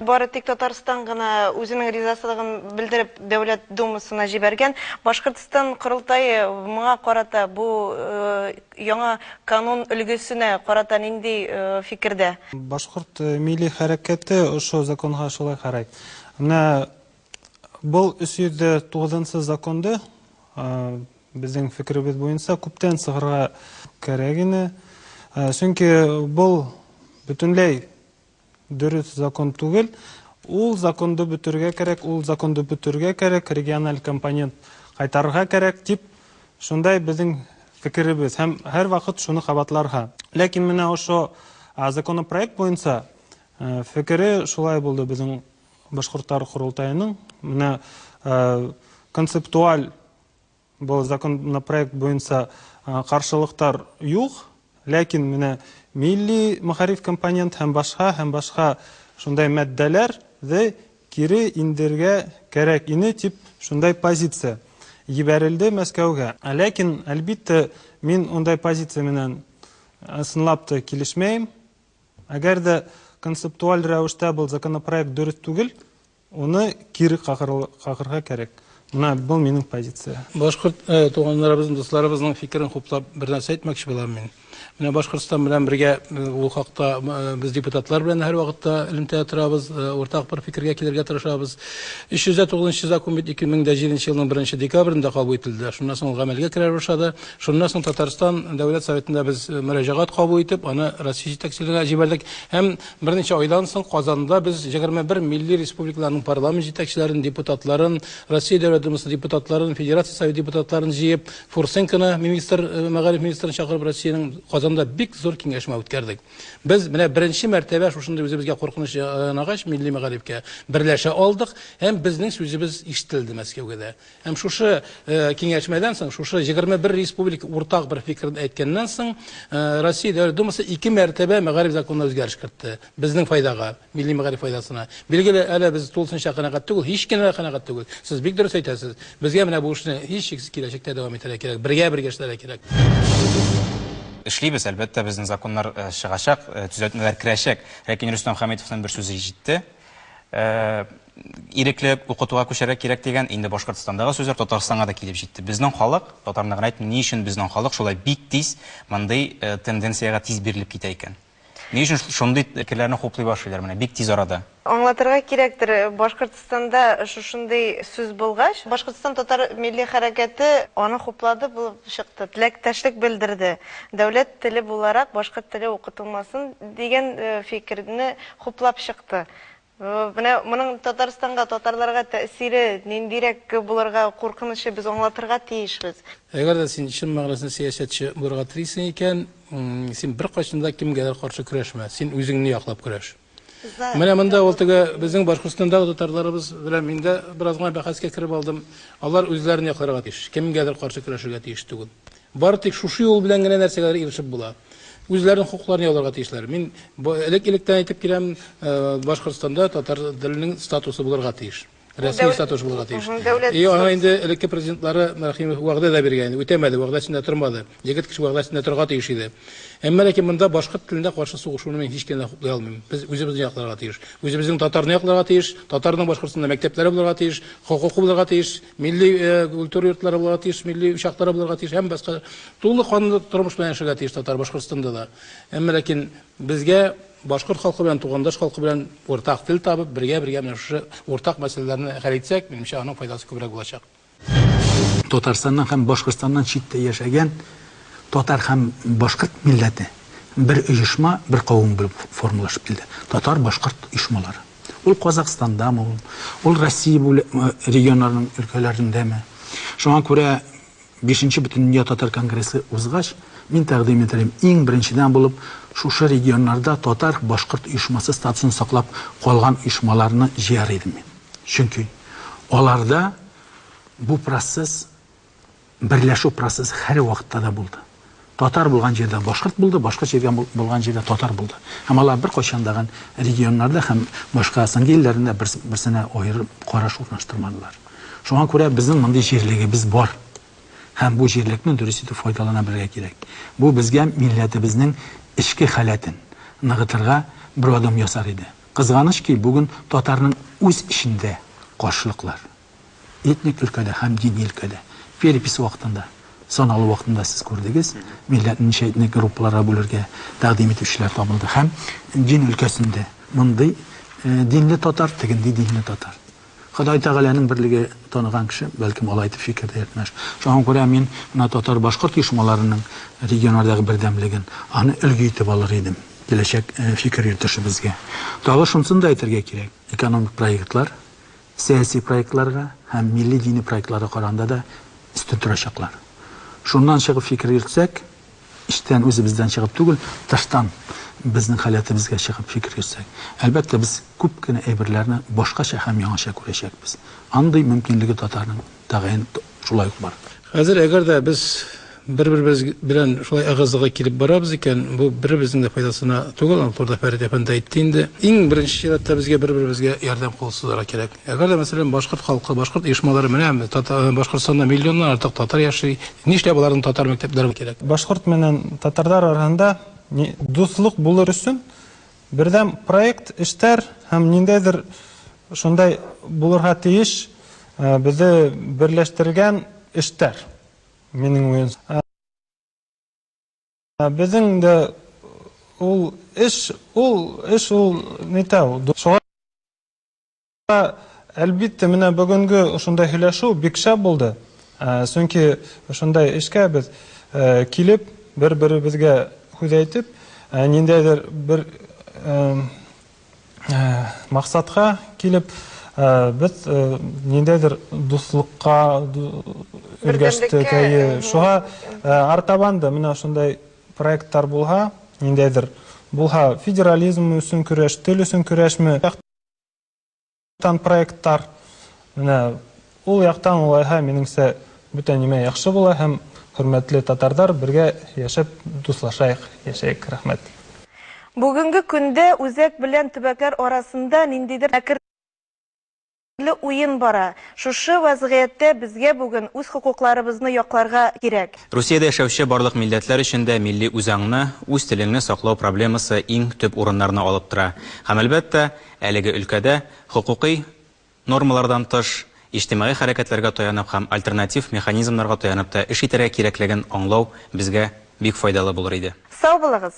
Бары тик Татарстан гына үзенең ризасызлыгын белдереп дәүләт думасына җибәргән. Башкортстан корылтайы моңа карата бу яңа канун өлгесенә карата нинди фикердә? Башкорт милли хәрәкәте ошо законга шулай карый. Менә бу 309 законды безнең фикеребез буенча күптән сыгырга кирәк ине. Чөнки бу бөтенләй дөрес закон түгел. Ул законды бөтөргә кирәк, ул законды бөтөргә кирәк, региональ компонент кайтарырга кирәк дип, шундай безнең фикеребез. Һәм һәр вакыт шуны кабатларга. Ләкин менә ошо законопроект буенча фикере шулай булды безнең башкортлар курултайының. Менә концептуаль бу законопроект буенча каршылыктар юк, ләкин менә милли мәгариф компонент һәм башка шундай матдәләрне кире индергә кирәк ине дип шундай позиция җибәрелде Мәскәүгә. Ләкин әлбәттә мин ундай позиция менән ысынлап та килешмәйм. Әгәр дә концептуаль рәвештә бу законопроект дөрес түгел, уны кире кагырга кирәк. Менә бу минең позиция. Башкорт туганнарыбызның, дусларыбызның фикерен хуплап бер нәрсә әйтмәкче булам мин. Менә Башкортстан белән бергә ул хакта без депутатлар белән һәр вакытта элемтә торабыз, уртак бер фикергә килергә тырышабыз. 309 закон бит 2007 елның 1 декабрендә кабул ителде. Шуннан соң гамәлгә керә башлады. Шуннан соң Татарстан дәүләт советында без мөрәҗәгать кабул итеп, аны Россия җитәкчелегенә җибәрдек. Һәм берничә айдан соң Казанда без 21 милли республикаларның парламент җитәкчеләрен, депутатларын, Россия дәүләт думасы депутатларын, Федерация совет депутатларын җыеп, Фурсенконы мәгариф министрын чакырып Россиянең Казанда бик зур киңәшмә үткәрдек. Без менә беренче мәртәбә шушында үзебезгә куркыныч янагач милли мәгарифкә берләшә алдык, һәм безнең сүзебез ишетелде Мәскәүгә. Һәм шушы киңәшмәдән соң, шушы 21 республика уртак бер фикерне әйткәннән соң, Россия дәүләт думасы 2 мәртәбә мәгариф законына үзгәреш кертте. Безнең файдага, милли мәгариф файдасына. Билгеле, әле без тулысынча канәгать түгел, һич кенә канәгать түгел. Сез бик дөрес әйтәсез. Безгә менә бу эшне һич шиксез киләчәктә дәвам итәргә кирәк. Бергә эшләргә кирәк. Эшлибез, әлбәттә, безнең законнар чыгачак, төзәтмәләр керәчәк. Ләкин Рөстәм Хәмитовның бер сүзе җитте. Иреклек, укытуга күчәргә кирәк дигән, инде Башкортстандагы сүзләр Татарстанга да килеп җитте. Безнең халык, татарларга әйтмим, ни өчен безнең халык шулай бик тиз мондый тенденцияга тиз бирелеп китә икән? Ни өчен шундый фикерләрне хуплый башлыйлар менә бик тиз арада? Аңлатырга кирәктер, Башкортстанда шушындый сүз булгач, Башкортстан татар милли хәрәкәте аны хуплады, булып чыкты, теләктәшлек белдерде. Дәүләт теле буларак башкорт теле укытылмасын дигән фикерне хуплап чыкты. Менә моның Татарстанга, татарларга тәэсире ниндирәк булырга куркынышы без аңлатырга тиешбез. Әгәр дә син чын мәгънәсендә сәясәтче булырга телисең икән, син бер кайчанда кемгәдер каршы көрәшмә, син үзеңне яклап көрәш. Менә монда ул теге безнең Башкортстандагы татарларыбыз белән мин дә беразгына бәхәскә кирип алдым. Алар үзләрен якларга тиеш, кемгәдер каршы көрәшергә тиеш түгел. Бары тик шушы юл белән генә нәрсәгә ирешеп була. Үзләренең хукукларын яуларга тиешләр. Мин элек-электән әйтеп киләм, Башкортстанда татар теленең статусы булырга тиеш. Рәсми статус булырга тиеш. Аңа инде элекке президентлары Мәрхимов вәгъдә дә биргән, үтәмәде, вәгъдәсендә тормады. Егет кеше вәгъдәсендә торырга тиеш иде. Әмма ләкин монда башкорт телендә каршы сугышуны мин һич кенә хуплый алмыйм. Без үзебезне якларга тиеш. Үзебезнең татарны якларга тиеш, татарның Башкортстанда мәктәпләре булырга тиеш, хукукы булырга тиеш, милли культура йортлары булырга тиеш, милли учаклары булырга тиеш, һәм башка тулы канлы тормыш белән яшәргә тиеш татар Башкортстанда да. Әмма ләкин безгә башкорт халкы белән, тугандаш халкы белән уртак тел табып, бергә менә шушы уртак мәсьәләләрне хәл итсәк, минемчә аның файдасы күбрәк булачак. Татарстаннан һәм Башкортстаннан читтә яшәгән татар һәм башкорт милләте бер оешма, бер кавым булып формалашып килде. Татар-башкорт оешмалары. Ул Казакстандамы, ул Россия регионларының өлкәләрендәме. Шуңа күрә 5-нче Бөтендөнья татар конгрессы узгач, мин тәкъдим итәм, иң беренчедән булып шушы регионнарда татар-башкорт оешмасы статусын саклап калган оешмаларны җыяр идем мин. Чөнки аларда бу процесс, берләшү процессы һәр вакытта да булды. Татар булган җирдә башкорт булды, башка җирдә булган җирдә татар булды. Һәм алар бер кайчандагы регионнарда һәм башка соңгы илләрендә берсенә аерып караш урнаштырмадылар. Шуңа күрә безнең мондый җирлегебез бар. Һәм бу җирлекне дөрес итеп файдалана белергә кирәк. Бу безгә милләтебезнең эчке халәтен ныгытырга бер адым ясар иде. Кызганыч ки, бүген татарның үз ишендә каршылыклар. Этник өлкәдә һәм дини өлкәдә. Перепис вакытында, саналу вакытында сез күрдегез, милләтне ничә этник группаларга бүләргә тәкъдим итүчеләр табылды һәм дин өлкәсендә мондый динле татар, тегенди динле татар. Ходай Тәгаләнең берлеге таныган кеше, бәлкем алай итеп фикердә йөртмәш. Шуңа күрә мин менә татар башкорт оешмаларының регионнардагы бердәмлеген аны өлге итеп алыр идем. Киләчәк фикер йөртешебезгә. Тагы шунысын да әйтергә кирәк. Экономик проектлар, сәяси проектларга һәм милли дини проектларга караганда да өстен торачаклар. Шуннан чыгып фикер йөртсәк, иштән үзебездән чыгып түгел, тыштан безнең халәтебезгә чыгып фикер йөртсәк, әлбәттә без күп кенә әйберләрне башкача һәм яңаша күрәчәкбез. Андый мөмкинлеге татарның тагын шулай ук бар. Хәзер әгәр дә без бер-беребез белән шулай агызыга килеп барабыз икән, бу беребезнең дә файдасына түгел, турда Фәрит әфәнде әйтте инде. Иң беренче чиратта безгә бер-беребезгә ярдәм кул сузарга кирәк. Әгәр дә мәсәлән башкорт халкы, башкорт оешмалары менән Башкортстанда миллионнан артык татар яши, нишләп аларның татар мәктәпләре кирәк? Башкорт менән татардар арасында дуслык булыр өчен бердәм проект эштәр һәм ниндәйдер шундай булырга тиеш безне берләштергән эштәр. Минең уен. Безнең дә ул эш нитау. Шуңа әлбәттә менә бүгенге шундай һөйләшү бик шәп булды. Чөнки шундай эшкә без килеп бер-беребезгә хүз әйтеп, ниндәйдер бер максатка килеп без ниндәйдер дуслыкка өлгәштек. Шуңа артабанда менә шундай проекттар булһа, ниндәйдер булһа, федерализм өчен көрәш, тел өчен көрәшме, яктан проекттар, менә ул яктан улайһа, минеңсә бүтән нимә яхшы була һәм хөрмәтле татардар бергә яшәп дуслашайык, яшәйек. Рәхмәт. Бүгенге көндә үзәк белән төбәкләр арасында ниндидер әкерле уен бара. Шушы вазгыятьтә безгә бүген үз хокукларыбызны якларга кирәк. Русиядә яшәүче барлык милләтләр өчен милли үзаңны, үз телеңне саклау проблемасы иң төп урыннарны алып тора. Һәм әлбәттә, әлеге өлкәдә хукукый нормалардан тыш иҗтимагый хәрәкәтләргә таянып һәм альтернатив механизмнарга таянып та эш итәргә кирәклеген аңлау безгә бик файдалы булыр иде. Сау булыгыз.